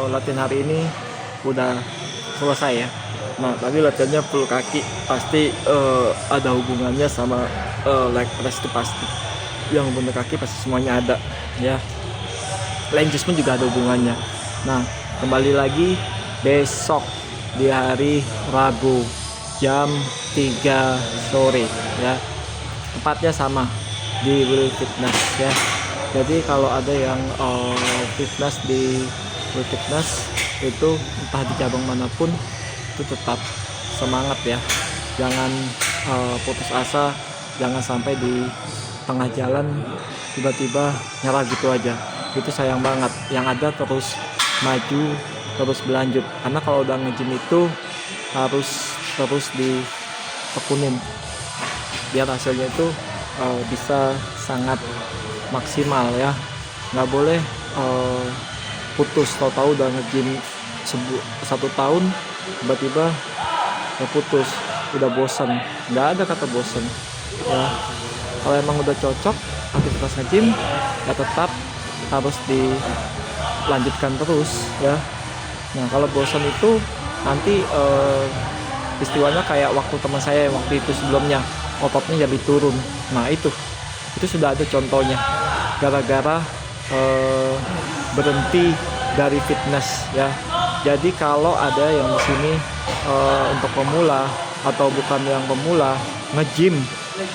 latihan hari ini udah selesai ya. Nah tadi latihannya full kaki, pasti ada hubungannya sama leg press itu pasti. Yang bener kaki pasti semuanya ada ya. Leg pun juga ada hubungannya. Nah kembali lagi besok di hari Rabu jam 3 sore ya. Tempatnya sama di Will Fitness ya. Jadi kalau ada yang fitness di Will Fitness itu entah di cabang manapun itu tetap semangat ya, jangan putus asa, jangan sampai di tengah jalan tiba-tiba nyerah gitu aja, itu sayang banget. Yang ada terus maju, terus berlanjut, karena kalau udah nge-gym itu harus terus ditekunin biar hasilnya itu bisa sangat maksimal ya. Nggak boleh putus, tahu-tahu udah nge-gym 1 tahun tiba-tiba ya putus, udah bosan. Nggak ada kata bosan ya. Kalau emang udah cocok aktivitas nge-gym ya tetap harus dilanjutkan terus ya. Nah kalau bosan itu nanti istiwanya kayak waktu teman saya yang waktu itu sebelumnya ototnya jadi turun. Nah itu sudah ada contohnya gara-gara berhenti dari fitness ya. Jadi kalau ada yang di sini untuk pemula atau bukan yang pemula, nge-gym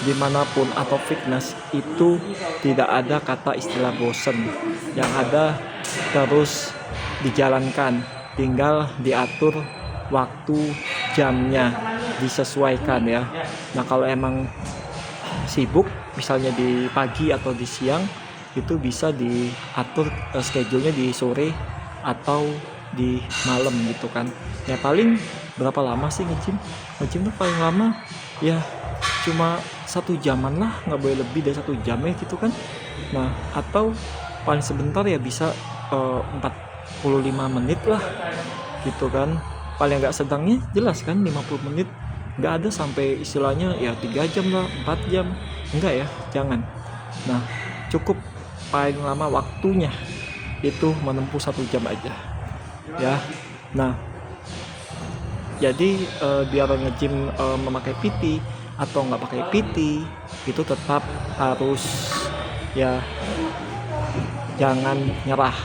dimanapun atau fitness itu tidak ada kata istilah bosen. Yang ada terus dijalankan, tinggal diatur waktu jamnya, disesuaikan ya. Nah kalau emang sibuk misalnya di pagi atau di siang, itu bisa diatur schedule-nya di sore atau di malam gitu kan. Ya paling berapa lama sih nge-gym? Nge-gym tuh paling lama ya cuma 1 jaman lah, nggak boleh lebih dari 1 jam ya gitu kan. Nah atau paling sebentar ya bisa 45 menit lah gitu kan. Paling nggak sedangnya jelas kan 50 menit, nggak ada sampai istilahnya ya 3 jam lah, 4 jam, enggak ya, jangan. Nah cukup paling lama waktunya itu menempuh 1 jam aja ya. Nah jadi biar nge-gym memakai PT atau nggak pakai PT itu tetap harus ya, jangan nyerah,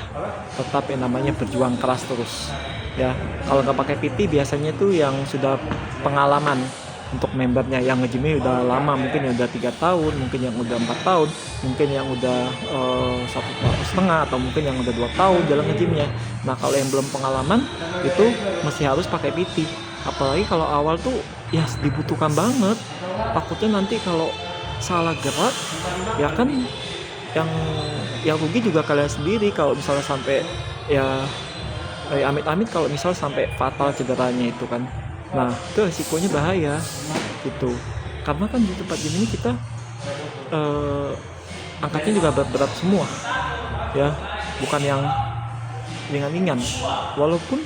tetap yang namanya berjuang keras terus ya. Kalau nggak pakai PT biasanya tuh yang sudah pengalaman untuk membernya yang nge-gymnya udah lama, mungkin yang udah 3 tahun, mungkin yang udah 4 tahun, mungkin yang udah 1,5 atau mungkin yang udah 2 tahun jalan nge-gymnya. Nah kalau yang belum pengalaman itu masih harus pakai PT. Apalagi kalau awal tuh ya dibutuhkan banget, takutnya nanti kalau salah gerak ya kan yang rugi juga kalian sendiri kalau misalnya sampai ya amit-amit kalau misalnya sampai fatal cederanya itu kan. Nah itu risikonya bahaya gitu, karena kan di tempat gym ini kita angkatnya juga berat-berat semua ya, bukan yang ringan-ringan. Walaupun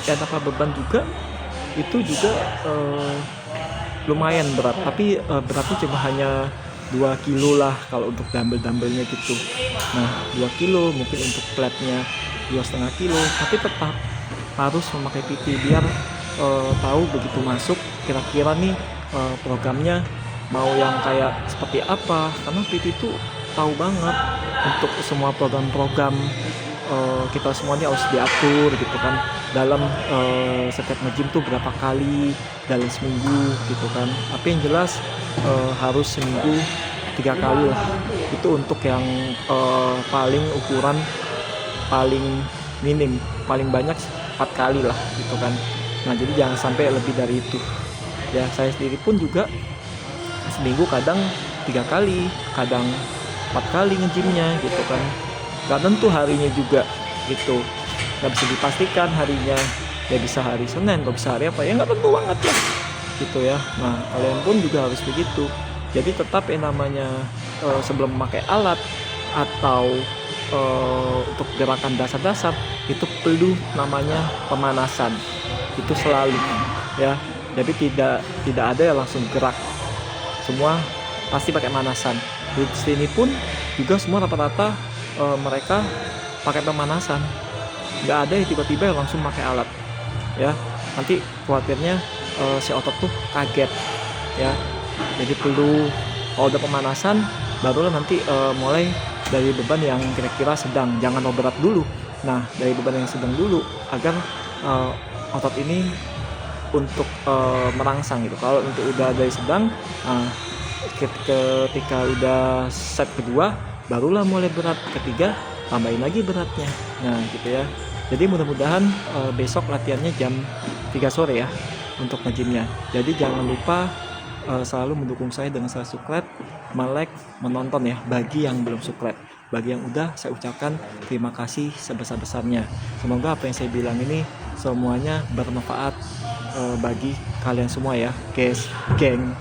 ya tanpa beban juga itu juga lumayan berat, tapi beratnya cuma hanya 2 kilo lah kalau untuk dumbbell-dumbbellnya gitu. Nah 2 kilo, mungkin untuk platnya 2,5 kilo, tapi tetap harus memakai PT biar tahu begitu masuk kira-kira nih programnya mau yang kayak seperti apa, karena PT itu tahu banget untuk semua program-program kita semuanya harus diatur gitu kan, dalam setiap nge-gym tuh berapa kali dalam seminggu gitu kan. Tapi yang jelas harus seminggu 3 kali lah, itu untuk yang paling ukuran paling minim, paling banyak 4 kali lah gitu kan. Nah jadi jangan sampai lebih dari itu ya. Saya sendiri pun juga seminggu kadang 3 kali, kadang 4 kali nge-gymnya gitu kan. Gak tentu harinya juga gitu, gak bisa dipastikan harinya, ya bisa hari Senin, gak bisa hari apa ya, gak tentu banget lah gitu ya. Nah kalian pun juga harus begitu. Jadi tetap yang namanya sebelum memakai alat atau untuk gerakan dasar-dasar itu perlu namanya pemanasan, itu selalu ya. Jadi tidak ada yang langsung gerak, semua pasti pakai pemanasan. Di sini pun juga semua rata-rata mereka pakai pemanasan nggak ada yang tiba-tiba langsung pakai alat ya, nanti khawatirnya si otot tuh kaget ya. Jadi perlu, kalau udah pemanasan barulah nanti mulai dari beban yang kira-kira sedang, jangan mau berat dulu. Nah, dari beban yang sedang dulu agar otot ini untuk merangsang gitu. Kalau untuk udah dari sedang, ketika udah set kedua barulah mulai berat, ketiga tambahin lagi beratnya. Nah gitu ya. Jadi mudah-mudahan besok latihannya jam 3 sore ya untuk nge-gymnya. Jadi jangan lupa selalu mendukung saya dengan saya subscribe, like, menonton ya. Bagi yang belum subscribe, bagi yang udah, saya ucapkan terima kasih sebesar-besarnya. Semoga apa yang saya bilang ini semuanya bermanfaat bagi kalian semua ya guys, geng.